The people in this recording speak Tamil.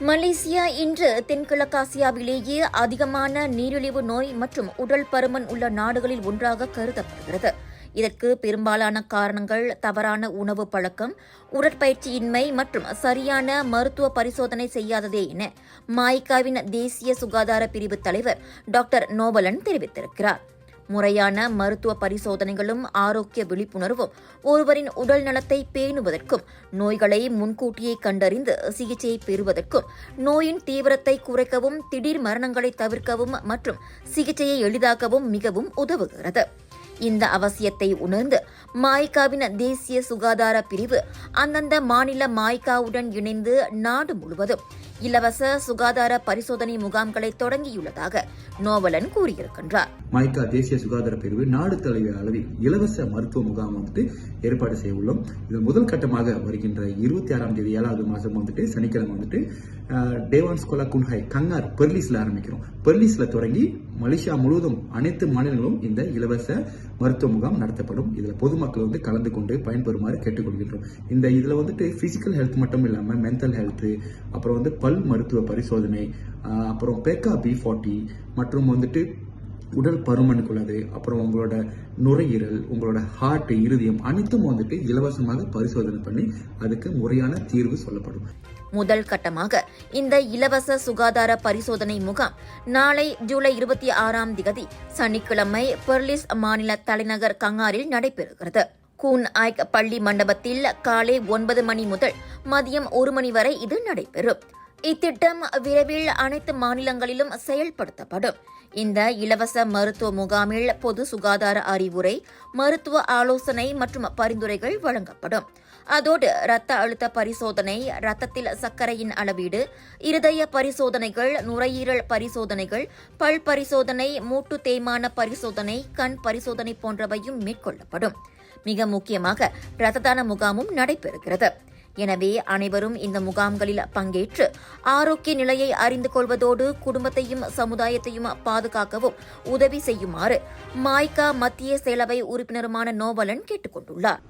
மலேசியா இன்று தென்கிழக்காசியாவிலேயே அதிகமான நீரிழிவு நோய் மற்றும் உடல் பருமன் உள்ள நாடுகளில் ஒன்றாக கருதப்படுகிறது. இதற்கு பெரும்பாலான காரணங்கள் தவறான உணவு பழக்கம், உடற்பயிற்சியின்மை மற்றும் சரியான மருத்துவ பரிசோதனை செய்யாததே என மாய்காவின் தேசிய சுகாதார பிரிவு தலைவர் டாக்டர் நோபலன் தெரிவித்திருக்கிறார். முறையான மருத்துவ பரிசோதனைகளும் ஆரோக்கிய விழிப்புணர்வும் ஒருவரின் உடல் நலத்தை பேணுவதற்கும், நோய்களை முன்கூட்டியே கண்டறிந்து சிகிச்சையை பெறுவதற்கும், நோயின் தீவிரத்தை குறைக்கவும், திடீர் மரணங்களை தவிர்க்கவும் மற்றும் சிகிச்சையை எளிதாக்கவும் மிகவும் உதவுகிறது. இந்த அவசியத்தை உணர்ந்து மாய்காவின் தேசிய சுகாதார பிரிவு அந்தந்த மாநில மாய்காவுடன் இணைந்து நாடு முழுவதும் இலவச சுகாதார பரிசோதனை முகாம்களை தொடங்கியுள்ளதாக நோவலன் கூறியிருக்கின்றார். மாய்கா தேசிய சுகாதார பிரிவு நாடு தலைவர் அளவில் இலவச மருத்துவ முகாம் ஏற்பாடு செய்ய உள்ளோம். இது முதல் கட்டமாக வருகின்ற 26ஆம் தேதி 7வது மாதம் சனிக்கிழமை டேவான் ஸ்கோலா குன்ஹாய் கங்கார் பெர்லிஸ்ல ஆரம்பிக்கிறோம். பெர்லிஸ்ல தொடங்கி மலேசியா முழுவதும் அனைத்து மாநிலங்களும் இந்த இலவச மருத்துவ முகாம் நடத்தப்படும். இதுல பொதுமக்கள் கலந்து கொண்டு பயன்பெறுமாறு கேட்டுக்கொள்கின்றோம். இதுல பிசிக்கல் ஹெல்த் மட்டும் இல்லாம மென்டல் ஹெல்த், அப்புறம் பல் மருத்துவ பரிசோதனை, அப்புறம் பேக்கா B40 மற்றும் உடல் பருமனுக்குள்ளது, அப்புறம் உங்களோட நுரையீரல், உங்களோட ஹார்ட், இருதயம் அனைத்தும் இலவசமாக பரிசோதனை பண்ணி அதுக்கு முறையான தீர்வு சொல்லப்படும். முதல் கட்டமாக இந்த இலவச சுகாதார பரிசோதனை முகாம் நாளை ஜூலை 26ஆம் தேதி சனிக்கிழமை பெர்லிஸ் மாநில தலைநகர் கங்காரில் நடைபெறுகிறது. கூன் ஆய்க் பள்ளி மண்டபத்தில் காலை 9 மணி முதல் மதியம் 1 மணி வரை இது நடைபெறும். இத்திட்டம் விரைவில் அனைத்து மாநிலங்களிலும் செயல்படுத்தப்படும். இந்த இலவச மருத்துவ முகாமில் பொது சுகாதார அறிவுரை, மருத்துவ ஆலோசனை மற்றும் பரிந்துரைகள் வழங்கப்படும். அதோடு இரத்த அழுத்த பரிசோதனை, இரத்தத்தில் சர்க்கரையின் அளவீடு, இருதய பரிசோதனைகள், நுரையீரல் பரிசோதனைகள், பல் பரிசோதனை, மூட்டு தேய்மான பரிசோதனை, கண் பரிசோதனை போன்றவையும் மேற்கொள்ளப்படும். மிக முக்கியமாக இரத்த தான முகாமும் நடைபெறுகிறது. எனவே அனைவரும் இந்த முகாம்களில் பங்கேற்று ஆரோக்கிய நிலையை அறிந்து கொள்வதோடு குடும்பத்தையும் சமுதாயத்தையும் பாதுகாக்கவும் உதவி செய்யுமாறு மாய்கா மத்திய செயலவை உறுப்பினருமான நோவலன் கேட்டுக் கொண்டுள்ளார்.